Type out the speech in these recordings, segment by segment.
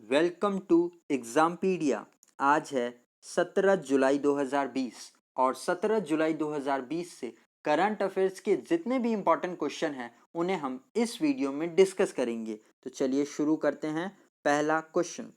Welcome to एग्जामपीडिया। आज है 17 जुलाई 2020 और 17 जुलाई 2020 से करंट अफेयर्स के जितने भी इम्पोर्टेंट क्वेश्चन हैं उन्हें हम इस वीडियो में डिस्कस करेंगे। तो चलिए शुरू करते हैं। पहला क्वेश्चन,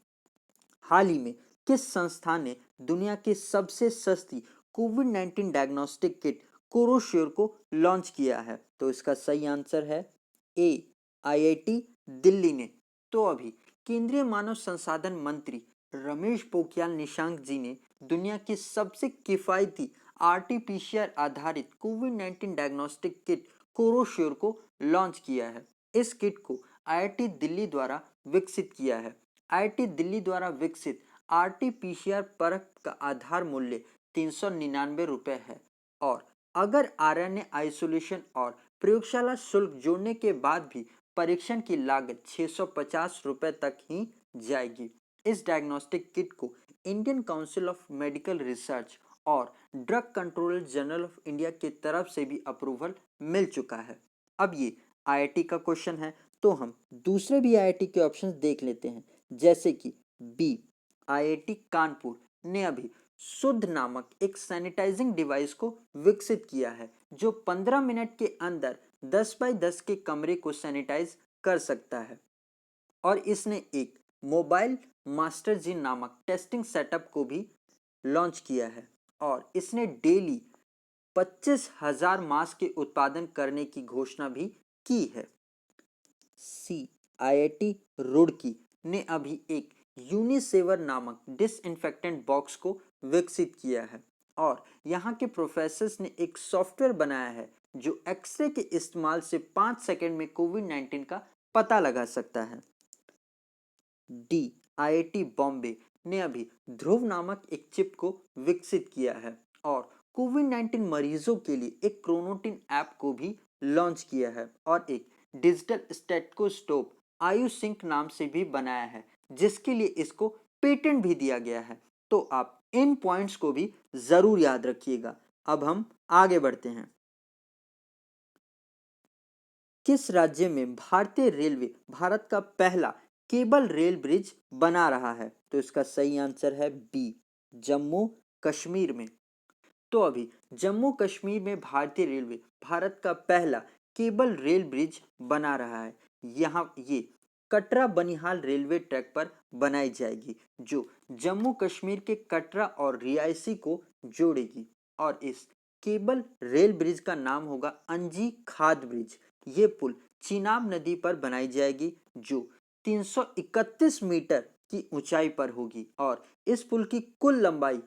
हाल ही में किस संस्था ने दुनिया की सबसे सस्ती कोविड-19 डायग्नोस्टिक किट कोरोश्योर को लॉन्च किया है? तो इसका सही आंसर है ए, आईआईटी दिल्ली ने। तो अभी केंद्रीय मानव संसाधन मंत्री रमेश पोखरियाल निशंक जी ने दुनिया की सबसे किफायती आरटीपीसीआर आधारित कोविड-19 डायग्नोस्टिक किट कोरोश्योर को लॉन्च किया है। इस किट को आईआईटी दिल्ली द्वारा विकसित किया है। आईआईटी दिल्ली द्वारा विकसित आरटीपीसीआर परख का आधार मूल्य 399 रुपये है और अगर आरएनए आइसोलेशन और प्रयोगशाला शुल्क जोड़ने के बाद भी परीक्षण की लागत 650 रुपये तक ही जाएगी। इस डायग्नोस्टिक किट को Indian Council of Medical Research और Drug Controller General of India की तरफ से भी अप्रूवल मिल चुका है। अब ये आईआईटी का क्वेश्चन है तो हम दूसरे भी आईआईटी के ऑप्शंस देख लेते हैं, जैसे कि बी, आईआईटी कानपुर ने अभी शुद्ध नामक एक सैनिटाइजिंग डिवाइस को विकसित किया है जो 15 मिनट के अंदर 10 बाई 10 के कमरे को सैनिटाइज कर सकता है और इसने एक मोबाइल मास्टर जी नामक टेस्टिंग सेटअप को भी लॉन्च किया है और इसने डेली 25,000 मास्क के उत्पादन करने की घोषणा भी की है। सी, आईआईटी रुड़की ने अभी एक यूनिसेवर नामक डिसइंफेक्टेंट बॉक्स को विकसित किया है और यहाँ के प्रोफेसर्स ने एक सॉफ्टवेयर बनाया है जो एक्सरे के इस्तेमाल से 5 सेकंड में कोविड-19 का पता लगा सकता है। डी, आईआईटी बॉम्बे ने अभी ध्रुव नामक एक चिप को विकसित किया है और कोविड-19 मरीजों के लिए एक क्रोनोटिन ऐप को भी लॉन्च किया है और एक डिजिटल स्टेथोस्कोप आयुसिंक नाम से भी बनाया है जिसके लिए इसको पेटेंट भी दिया गया है। तो आप इन पॉइंट्स को भी जरूर याद रखिएगा। अब हम आगे बढ़ते हैं। किस राज्य में भारतीय रेलवे भारत का पहला केबल रेल ब्रिज बना रहा है? तो इसका सही आंसर है बी, जम्मू कश्मीर में। तो अभी जम्मू कश्मीर में भारतीय रेलवे भारत का पहला केबल रेल ब्रिज बना रहा है। यहाँ ये कटरा बनिहाल रेलवे ट्रैक पर बनाई जाएगी जो जम्मू कश्मीर के कटरा और रियासी को जोड़ेगी और इस केबल रेल ब्रिज का नाम होगा अंजी खाद ब्रिज। ये पुल चिनाब नदी पर बनाई जाएगी जो 331 मीटर की ऊंचाई पर होगी और इस पुल की कुल लंबाई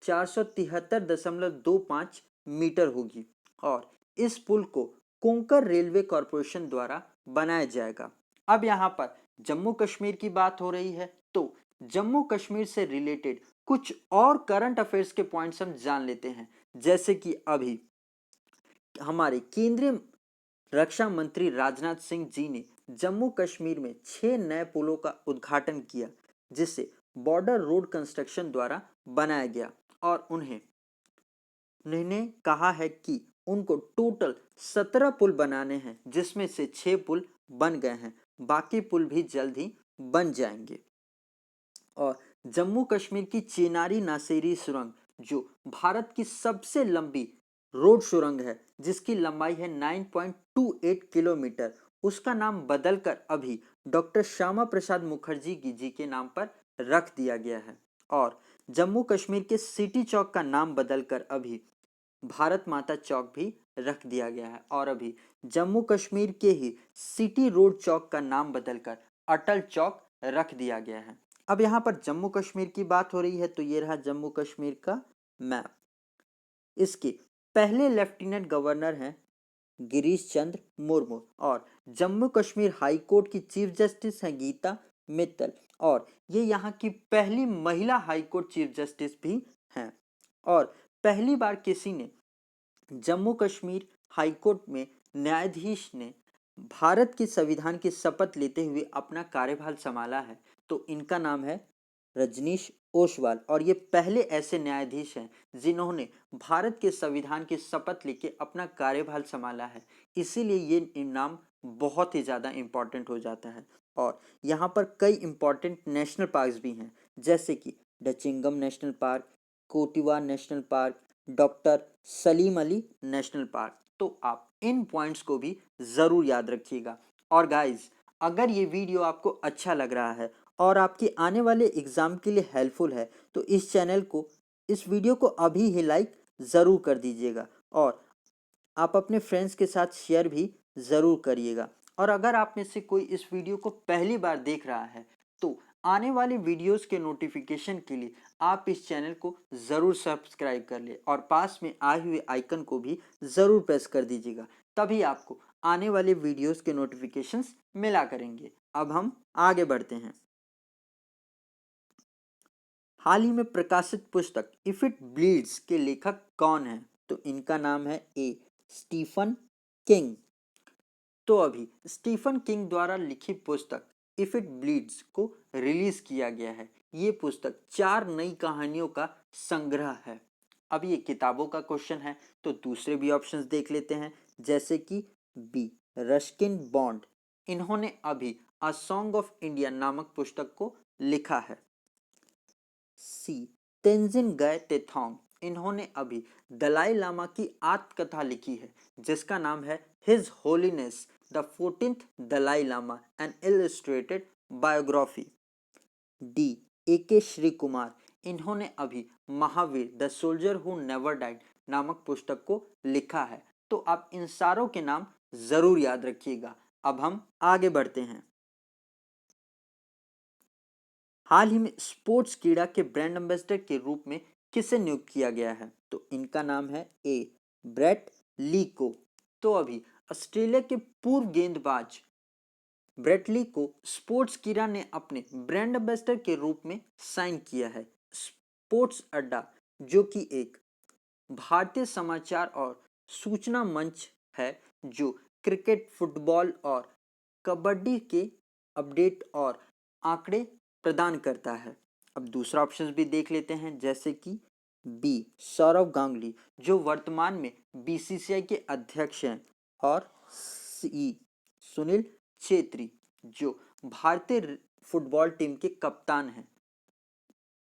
473.25 मीटर होगी और इस पुल को कोंकण रेलवे कॉरपोरेशन द्वारा बनाया जाएगा। अब यहाँ पर जम्मू कश्मीर की बात हो रही है तो जम्मू कश्मीर से रिलेटेड कुछ और करंट अफेयर्स के पॉइंट्स हम जान लेते हैं, जैसे कि अभी हमारे केंद्रीय रक्षा मंत्री राजनाथ सिंह जी ने जम्मू कश्मीर में 6 नए पुलों का उद्घाटन किया जिसे बॉर्डर रोड कंस्ट्रक्शन द्वारा बनाया गया और उन्होंने कहा है कि उनको टोटल 17 पुल बनाने हैं जिसमें से 6 पुल बन गए हैं, बाकी पुल भी जल्द ही बन जाएंगे। और जम्मू कश्मीर की चेनारी नासेरी सुरंग जो भारत की सबसे लंबी रोड सुरंग है जिसकी लंबाई है 9.28 किलोमीटर, उसका नाम बदलकर अभी डॉक्टर श्यामा प्रसाद मुखर्जी जी के नाम पर रख दिया गया है और जम्मू कश्मीर के सिटी चौक का नाम बदलकर अभी भारत माता चौक भी रख दिया गया है और अभी जम्मू कश्मीर के ही सिटी रोड चौक का नाम बदलकर अटल चौक रख दिया गया है। अब यहाँ पर जम्मू कश्मीर की बात हो रही है तो ये रहा जम्मू कश्मीर का मैप। इसके पहले लेफ्टिनेंट गवर्नर हैं गिरीश चंद्र मुर्मू और जम्मू कश्मीर हाई कोर्ट की चीफ जस्टिस हैं गीता मित्तल और ये यहाँ की पहली महिला हाई कोर्ट चीफ जस्टिस भी हैं और पहली बार किसी ने जम्मू कश्मीर हाई कोर्ट में न्यायाधीश ने भारत के संविधान की शपथ लेते हुए अपना कार्यभार संभाला है तो इनका नाम है रजनीश ओसवाल और ये पहले ऐसे न्यायाधीश हैं जिन्होंने भारत के संविधान की शपथ लेके अपना कार्यभार संभाला है, इसीलिए ये नाम बहुत ही ज़्यादा इम्पोर्टेंट हो जाता है। और यहाँ पर कई इम्पॉर्टेंट नेशनल पार्क्स भी हैं, जैसे कि Dachigam National Park, Kotiwa National Park, doctor Salim Ali National Park. तो आप इन पॉइंट्स को भी ज़रूर याद रखिएगा। और गाइज, अगर ये वीडियो आपको अच्छा लग रहा है और आपके आने वाले एग्ज़ाम के लिए हेल्पफुल है तो इस वीडियो को अभी ही लाइक ज़रूर कर दीजिएगा और आप अपने फ्रेंड्स के साथ शेयर भी ज़रूर करिएगा। और अगर आप में से कोई इस वीडियो को पहली बार देख रहा है तो आने वाले वीडियोस के नोटिफिकेशन के लिए आप इस चैनल को ज़रूर सब्सक्राइब कर ले और पास में आए हुए आइकन को भी ज़रूर प्रेस कर दीजिएगा, तभी आपको आने वाले वीडियोस के नोटिफिकेशंस मिला करेंगे। अब हम आगे बढ़ते हैं। हाल ही में प्रकाशित पुस्तक इफ इट ब्लीड्स के लेखक कौन हैं? तो इनका नाम है ए स्टीफन किंग। तो अभी स्टीफन किंग द्वारा लिखी पुस्तक इफ इट ब्लीड्स को रिलीज किया गया है। ये पुस्तक 4 नई कहानियों का संग्रह है। अब ये किताबों का क्वेश्चन है तो दूसरे भी ऑप्शंस देख लेते हैं, जैसे कि बी रस्किन बॉन्ड, इन्होंने अभी अ सॉन्ग ऑफ इंडिया नामक पुस्तक को लिखा है। सी तेंजिन गए टेथोंग, इन्होंने अभी दलाई लामा की आत्मकथा लिखी है जिसका नाम है his holiness the 14th Dalai Lama an illustrated biography. D A Shri Kumar, इन्होंने अभी Mahavir the soldier who never died नामक पुस्तक को लिखा है। तो आप इन सारों के नाम जरूर याद रखिएगा। अब हम आगे बढ़ते हैं। हाल ही में स्पोर्ट्स क्रीड़ा के ब्रांड एम्बेसडर के रूप में किसे नियुक्त किया गया है? तो इनका नाम है ए ब्रेट ली को। तो अभी ऑस्ट्रेलिया के पूर्व गेंदबाज ब्रेट ली को स्पोर्ट्स क्रीड़ा ने अपने ब्रांड एम्बेसडर के रूप में साइन किया है। स्पोर्ट्स अड्डा, जो कि एक भारतीय समाचार और सूचना मंच है जो क्रिकेट, फुटबॉल और कबड्डी के अपडेट और आंकड़े प्रदान करता है। अब दूसरा ऑप्शन भी देख लेते हैं, जैसे कि बी सौरव गांगुली, जो वर्तमान में बीसीसीआई के अध्यक्ष हैं, और सी सुनील छेत्री, जो भारतीय फुटबॉल टीम के कप्तान हैं।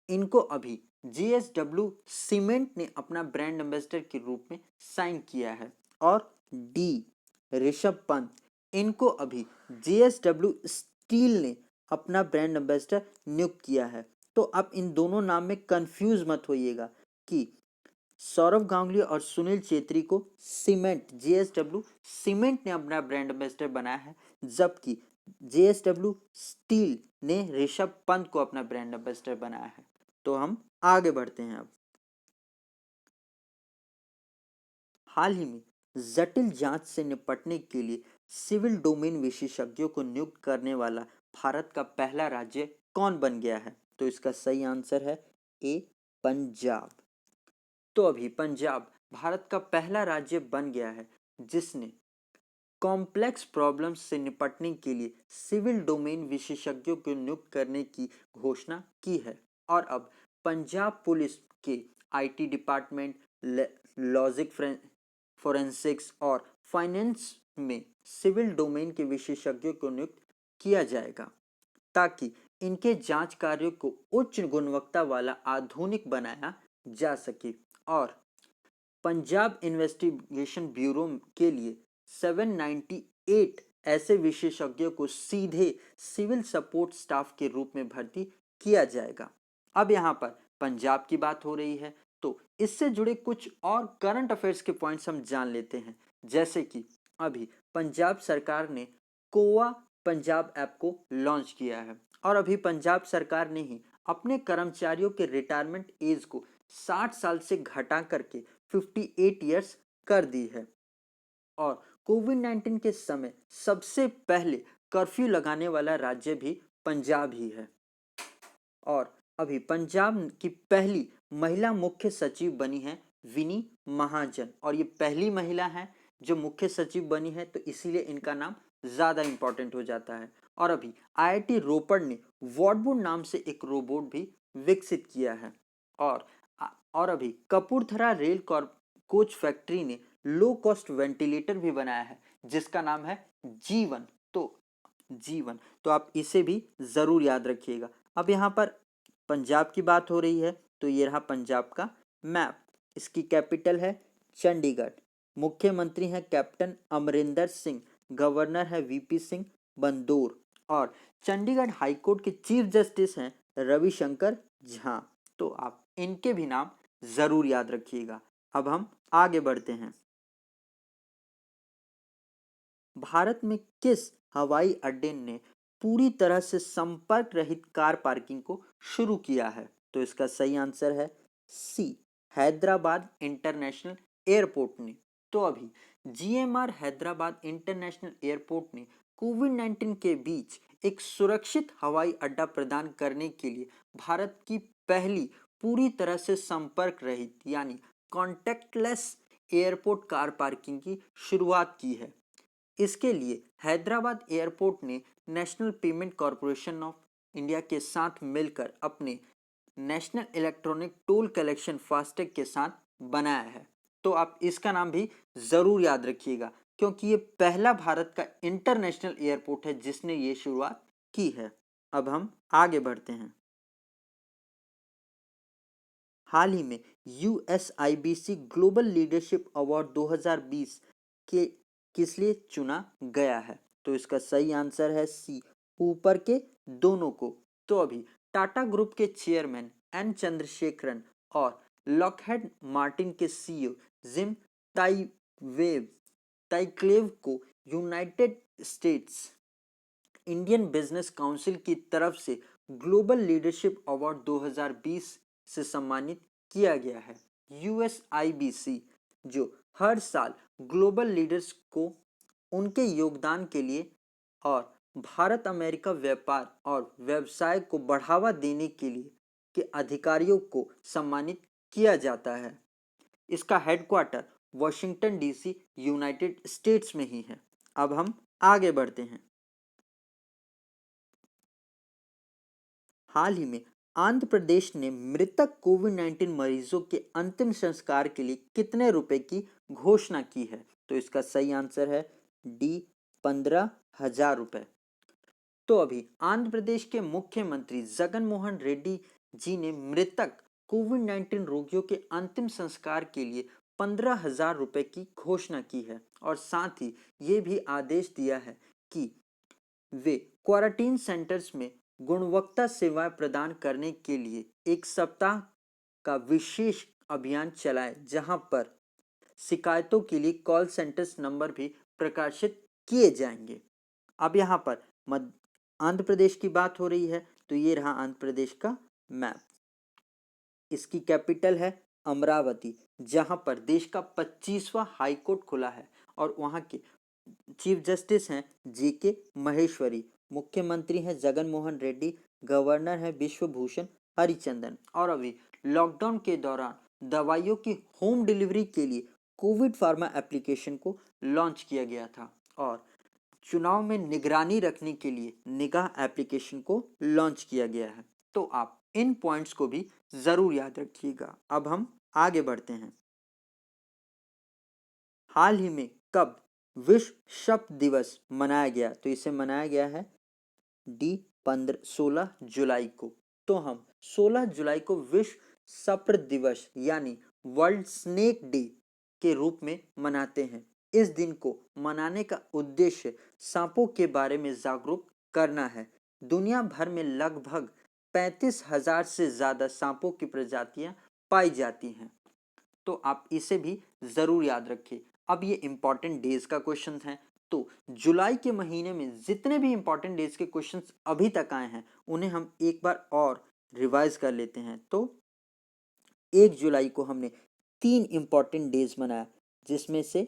इनको अभी जीएसडब्ल्यू सीमेंट ने अपना ब्रांड एम्बेसडर के रूप में साइन किया है। और डी ऋषभ पंत, इनको अभी जीएसडब्ल्यू स्टील ने अपना ब्रांड एम्बेसडर नियुक्त किया है। तो आप इन दोनों नाम में कंफ्यूज मत होइएगा कि सौरव गांगुली और सुनील छेत्री को जीएसडब्ल्यू सीमेंट ने अपना ब्रांड एम्बेसडर बनाया है, जबकि जीएसडब्ल्यू स्टील ने ऋषभ पंत को अपना ब्रांड एम्बेसडर बनाया है। तो हम आगे बढ़ते हैं। अब हाल ही में जटिल जांच से निपटने के लिए सिविल डोमेन विशेषज्ञों को नियुक्त करने वाला भारत का पहला राज्य कौन बन गया है? तो इसका सही आंसर है ए पंजाब। तो अभी पंजाब भारत का पहला राज्य बन गया है जिसने कॉम्प्लेक्स प्रॉब्लम्स से निपटने के लिए सिविल डोमेन विशेषज्ञों को नियुक्त करने की घोषणा की है। और अब पंजाब पुलिस के आईटी डिपार्टमेंट, लॉजिक फोरेंसिक्स और फाइनेंस में सिविल डोमेन के विशेषज्ञों को नियुक्त किया जाएगा ताकि इनके जांच कार्यों को उच्च गुणवत्ता वाला आधुनिक बनाया जा सके। और पंजाब इन्वेस्टिगेशन ब्यूरो के लिए 798 ऐसे विशेषज्ञों को सीधे सिविल सपोर्ट स्टाफ के रूप में भर्ती किया जाएगा। अब यहाँ पर पंजाब की बात हो रही है तो इससे जुड़े कुछ और करंट अफेयर्स के पॉइंट्स हम जान लेते हैं, जैसे कि अभी पंजाब सरकार ने कोवा पंजाब ऐप को लॉन्च किया है और अभी पंजाब सरकार ने ही अपने कर्मचारियों के रिटायरमेंट एज को 60 साल से घटा करके 58 ईयर्स कर दी है। और कोविड-19 के समय सबसे पहले कर्फ्यू लगाने वाला राज्य भी पंजाब ही है। और अभी पंजाब की पहली महिला मुख्य सचिव बनी है विनी महाजन, और ये पहली महिला है जो मुख्य सचिव बनी है, तो इसीलिए इनका नाम ज़्यादा इंपॉर्टेंट हो जाता है। और अभी आईआईटी रोपड़ ने वॉटबुड नाम से एक रोबोट भी विकसित किया है। और अभी कपूरथला रेल कोच फैक्ट्री ने लो कॉस्ट वेंटिलेटर भी बनाया है जिसका नाम है जीवन। तो जीवन। तो आप इसे भी ज़रूर याद रखिएगा। अब यहाँ पर पंजाब की बात हो रही है, तो ये रहा पंजाब का मैप। इसकी कैपिटल है चंडीगढ़। मुख्यमंत्री हैं कैप्टन अमरिंदर सिंह, गवर्नर है वीपी सिंह बंदौर, और चंडीगढ़ हाईकोर्ट के चीफ जस्टिस हैं रविशंकर झा। तो आप इनके भी नाम ज़रूर याद रखिएगा। अब हम आगे बढ़ते हैं। भारत में किस हवाई अड्डे ने पूरी तरह से संपर्क रहित कार पार्किंग को शुरू किया है? तो इसका सही आंसर है सी, हैदराबाद इंटरनेशनल एयरपोर्ट ने। तो अभी जीएमआर हैदराबाद इंटरनेशनल एयरपोर्ट ने कोविड-19 के बीच एक सुरक्षित हवाई अड्डा प्रदान करने के लिए भारत की पहली पूरी तरह से संपर्क रहित यानी कॉन्टैक्टलेस एयरपोर्ट कार पार्किंग की शुरुआत की है। इसके लिए हैदराबाद एयरपोर्ट ने national payment corporation of India के साथ मिलकर अपने national electronic toll collection FASTag के साथ बनाया है। तो आप इसका नाम भी ज़रूर याद रखिएगा, क्योंकि ये पहला भारत का इंटरनेशनल एयरपोर्ट है जिसने ये शुरुआत की है। अब हम आगे बढ़ते हैं। हाल ही में यूएसआईबीसी ग्लोबल लीडरशिप अवार्ड 2020 के किस लिए चुना गया है? तो इसका सही आंसर है सी, ऊपर के दोनों को। तो अभी टाटा ग्रुप के चेयरमैन एन चंद्रशेखरन और लॉकहेड मार्टिन के सीईओ जिम ताइवेव ताइक्लेव को United states Indian business council की तरफ से ग्लोबल लीडरशिप अवार्ड 2020 से सम्मानित किया गया है। यूएसआईबीसी जो हर साल ग्लोबल लीडर्स को उनके योगदान के लिए और भारत अमेरिका व्यापार और व्यवसाय को बढ़ावा देने के लिए के अधिकारियों को सम्मानित किया जाता है। इसका headquarter Washington DC United states में ही है। अब हम आगे बढ़ते हैं। हाल ही में आंध्र प्रदेश ने मृतक कोविड-19 मरीजों के अंतिम संस्कार के लिए कितने रुपए की घोषणा की है? तो इसका सही आंसर है डी, 15,000 रुपए। तो अभी आंध्र प्रदेश के मुख्यमंत्री जगन मोहन रेड्डी जी ने मृतक कोविड-19 रोगियों के अंतिम संस्कार के लिए 15,000 रुपए की घोषणा की है, और साथ ही ये भी आदेश दिया है कि वे क्वारंटीन सेंटर्स में गुणवत्ता सेवाएं प्रदान करने के लिए एक सप्ताह का विशेष अभियान चलाएं, जहां पर शिकायतों के लिए कॉल सेंटर्स नंबर भी प्रकाशित किए जाएंगे। अब यहाँ पर आंध्र प्रदेश की बात हो रही है, तो ये रहा आंध्र प्रदेश का मैप। इसकी कैपिटल है अमरावती, जहां पर देश का 25वां हाई कोर्ट खुला है, और वहां के चीफ जस्टिस हैं जेके महेश्वरी, मुख्यमंत्री हैं जगन मोहन रेड्डी, गवर्नर हैं विश्वभूषण हरिचंदन। और अभी लॉकडाउन के दौरान दवाइयों की होम डिलीवरी के लिए कोविड फार्मा एप्लीकेशन को लॉन्च किया गया था, और चुनाव में निगरानी रखने के लिए निगाह एप्लीकेशन को लॉन्च किया गया है। तो आप इन पॉइंट्स को भी ज़रूर याद रखिएगा। अब हम आगे बढ़ते हैं। हाल ही में कब विश्व शब्द दिवस मनाया गया? तो इसे मनाया गया है डी, 16 जुलाई को। तो हम 16 जुलाई को विश्व सप्र दिवस यानी वर्ल्ड स्नेक डे के रूप में मनाते हैं। इस दिन को मनाने का उद्देश्य सांपों के बारे में जागरूक करना है। दुनिया भर में लगभग 35,000 से ज़्यादा सांपों की प्रजातियां पाई जाती हैं। तो आप इसे भी ज़रूर याद रखिए। अब ये इंपॉर्टेंट डेज का क्वेश्चन है, तो जुलाई के महीने में जितने भी इंपॉर्टेंट डेज के क्वेश्चंस अभी तक आए हैं उन्हें हम एक बार और रिवाइज कर लेते हैं। तो 1 जुलाई को हमने 3 इंपॉर्टेंट डेज मनाया, जिसमें से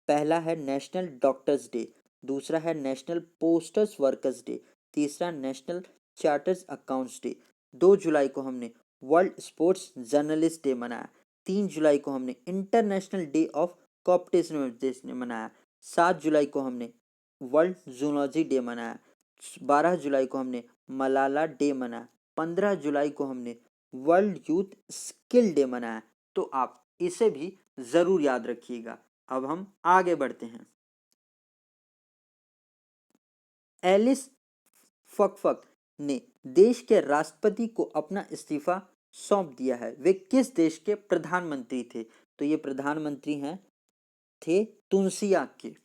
पहला है नेशनल डॉक्टर्स डे, दूसरा है नेशनल पोस्टर्स वर्कर्स डे, तीसरा नेशनल चार्टर्स अकाउंट्स डे। 2 जुलाई को हमने वर्ल्ड स्पोर्ट्स जर्नलिस्ट डे मनाया। 3 जुलाई को हमने इंटरनेशनल डे ऑफ कॉम्पिटिशन मनाया। 7 जुलाई को हमने वर्ल्ड जूलॉजी डे मनाया। 12 जुलाई को हमने मलाला डे मनाया। 15 जुलाई को हमने वर्ल्ड यूथ स्किल डे मनाया। तो आप इसे भी ज़रूर याद रखिएगा। अब हम आगे बढ़ते हैं। एलिस फकफक ने देश के राष्ट्रपति को अपना इस्तीफा सौंप दिया है। वे किस देश के प्रधानमंत्री थे? तो ये प्रधानमंत्री हैं थे तुनिसिया के।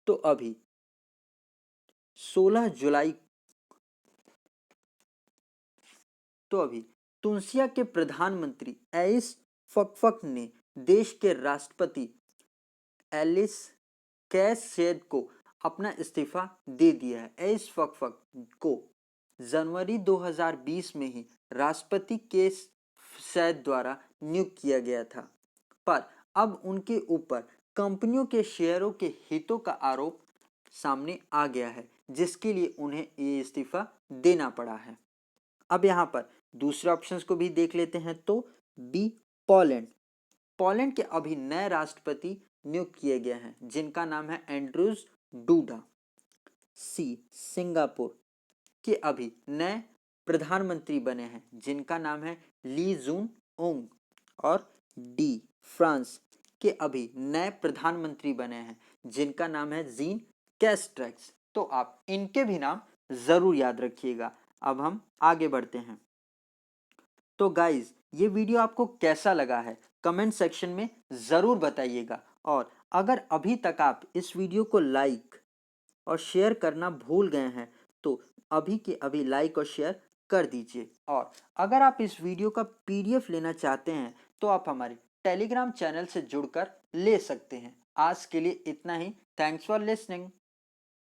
तो अभी 16 जुलाई तुनिसिया के प्रधानमंत्री एइस फकफक ने देश के राष्ट्रपति एलिस कैस सैद को अपना इस्तीफा दे दिया है। एइस फकफक को जनवरी 2020 में ही राष्ट्रपति के सैद द्वारा नियुक्त किया गया था, पर अब उनके ऊपर कंपनियों के शेयरों के हितों का आरोप सामने आ गया है, जिसके लिए उन्हें ये इस्तीफा देना पड़ा है। अब यहाँ पर दूसरे ऑप्शंस को भी देख लेते हैं। तो बी, पोलैंड। पोलैंड के अभी नए राष्ट्रपति नियुक्त किए गए हैं, जिनका नाम है एंड्रूज डूडा। सी, सिंगापुर के अभी नए प्रधानमंत्री बने हैं, जिनका नाम है ली जून ओंग। और डी, फ्रांस के अभी नए प्रधानमंत्री बने हैं, जिनका नाम है जीन कैस्ट्रेक्स। तो आप इनके भी नाम जरूर याद रखिएगा। अब हम आगे बढ़ते हैं। तो गाइज, ये वीडियो आपको कैसा लगा है कमेंट सेक्शन में ज़रूर बताइएगा, और अगर अभी तक आप इस वीडियो को लाइक और शेयर करना भूल गए हैं तो अभी के अभी लाइक और शेयर कर दीजिए। और अगर आप इस वीडियो का PDF लेना चाहते हैं तो आप हमारे टेलीग्राम चैनल से जुड़कर ले सकते हैं। आज के लिए इतना ही। Thanks for listening.